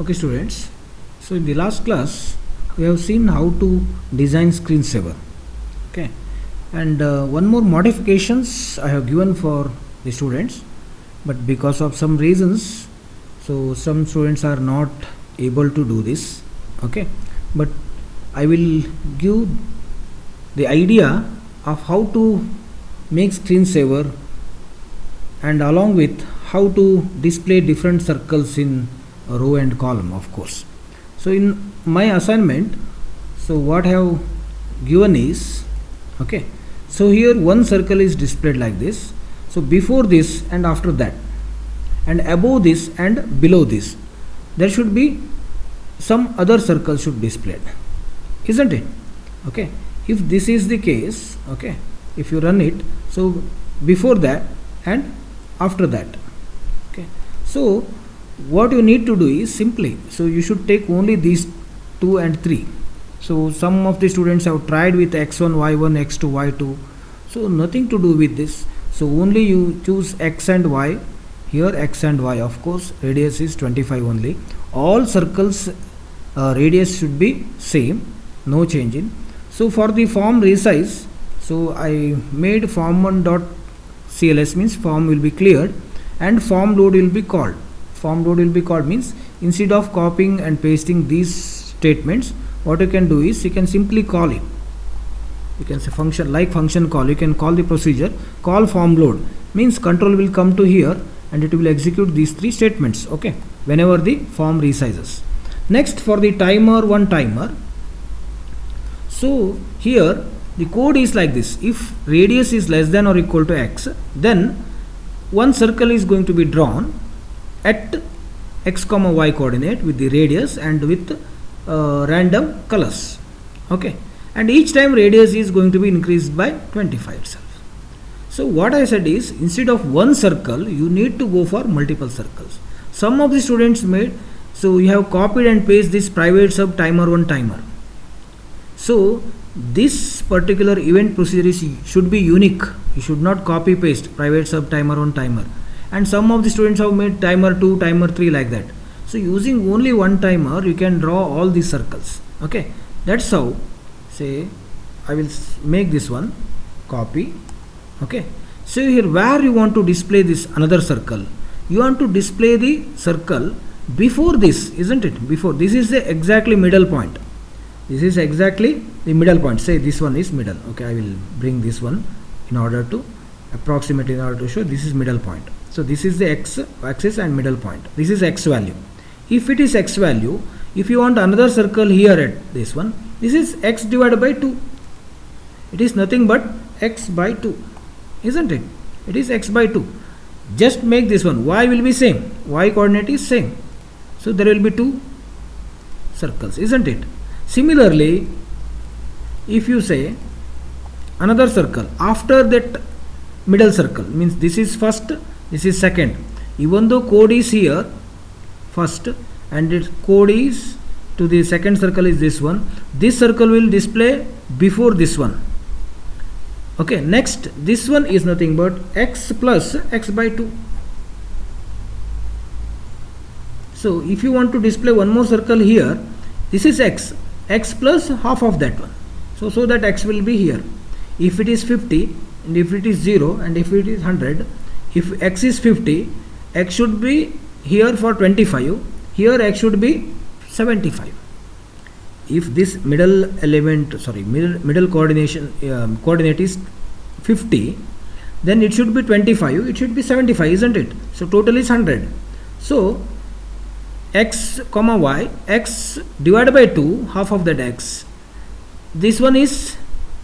Okay students, so in the last class we have seen how to design screensaver. Okay, and one more modifications I have given for the students, but because of some reasons, so some students are not able to do this. Okay, but I will give the idea of how to make screensaver and along with how to display different circles in a row and column, of course. So in my assignment, so what I have given is, okay, so here one circle is displayed like this. So before this and after that, and above this and below this, there should be some other circle should be displayed, isn't it? Okay, if this is the case, okay, if you run it, so before that and after that, okay, so what you need to do is simply, so you should take only these 2 and 3. So some of the students have tried with x1 y1 x2 y2, so nothing to do with this. So only you choose x and y, here x and y, of course radius is 25 only. All circles radius should be same, no change in. So for the form resize, so I made form1.cls means form will be cleared and form load will be called. Form load will be called means instead of copying and pasting these statements, what you can do is you can simply call it. You can say function, like function call, you can call the procedure, call form load means control will come to here and it will execute these 3 statements, okay, whenever the form resizes. Next, for the timer 1 timer, so here the code is like this: if radius is less than or equal to x, then one circle is going to be drawn at x comma y coordinate with the radius and with random colors, okay, and each time radius is going to be increased by 25 itself. So what I said is, instead of one circle you need to go for multiple circles. Some of the students made, so you have copied and pasted this private sub timer 1 timer. So this particular event procedure should be unique. You should not copy paste private sub timer 1 timer. And some of the students have made timer 2, timer 3 like that. So using only one timer you can draw all these circles, okay. That's how, say I will make this one, copy, okay. So here where you want to display this another circle, you want to display the circle before this, isn't it? Before this is the exactly middle point. This is exactly the middle point. Say this one is middle, okay. I will bring this one in order to approximate, in order to show this is middle point. So this is the x axis and middle point. This is x value. If it is x value, if you want another circle here at this one, this is x divided by 2. It is nothing but x by 2, isn't it? It is x by 2. Just make this one, y will be same, y coordinate is same. So there will be 2 circles, isn't it? Similarly, if you say another circle after that middle circle, means this is first, this is second, even though code is here first and its code is to the second circle is this one, this circle will display before this one, okay. Next, this one is nothing but x plus x by 2. So if you want to display one more circle here, this is x plus half of that one, so that x will be here. If it is 50 and if it is 0 and if it is 100, if x is 50, x should be here for 25, here x should be 75. If this middle element, middle coordinate is 50, then it should be 25, it should be 75, isn't it? So total is 100. So x comma y, x divided by 2, half of that x, this one is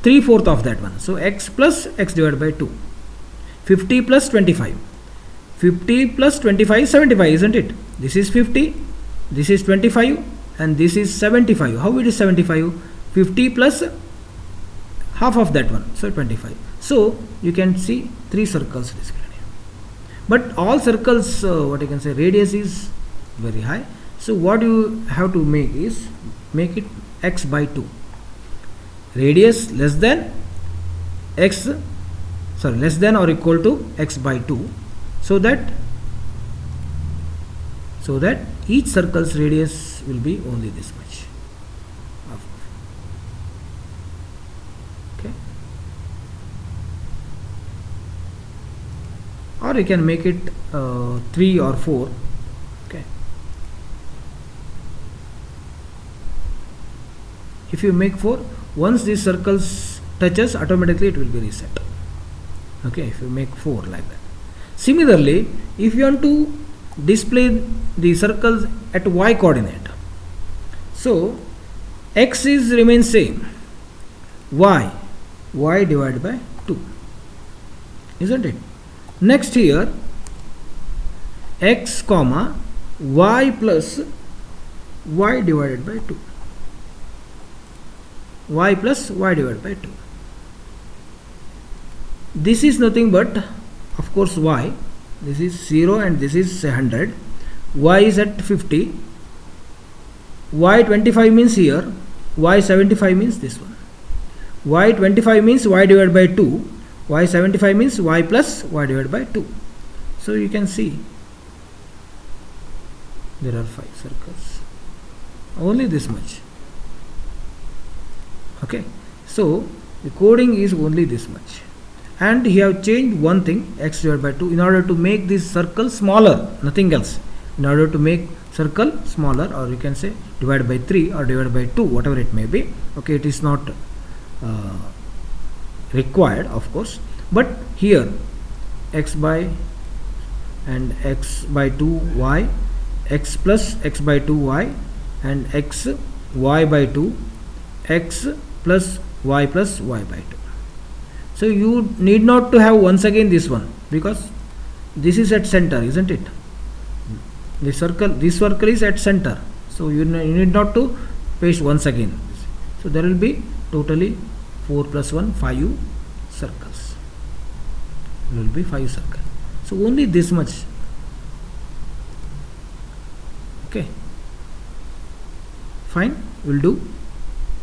3/4 of that one. So x plus x divided by 2, 50 plus 25, 50 plus 25 is 75, isn't it? This is 50, this is 25 and this is 75. How it is 75? 50 plus half of that one, so 25. So you can see 3 circles displayed here. But all circles, what I can say, radius is very high. So what you have to make is, make it x by 2. Radius less than x, less than or equal to x by 2, so that each circle's radius will be only this much. Okay, or you can make it 3 or 4. Okay, if you make 4, once these circles touches, automatically it will be reset. Okay, if you make 4 like that. Similarly, if you want to display the circles at y coordinate, so x is remains same, y divided by 2, isn't it? Next here, x comma y plus y divided by 2, y plus y divided by 2. This is nothing but, of course, y. This is 0 and this is 100. Y is at 50. Y 25 means here. Y 75 means this one. Y 25 means y divided by 2. Y 75 means y plus y divided by 2. So you can see there are 5 circles. Only this much. Okay. So the coding is only this much. And he have changed one thing, x divided by 2, in order to make this circle smaller, nothing else. In order to make circle smaller, or you can say divided by 3 or divided by 2, whatever it may be. Okay, it is not required, of course. But here x by and x by 2y, x plus x by 2y, and x y by 2, x plus y by 2. So you need not to have once again this one, because this is at center, isn't it? This circle is at center, so you need not to paste once again. So there will be totally 4 plus 1, 5 circles. There will be 5 circles. So only this much. Okay, fine, will do.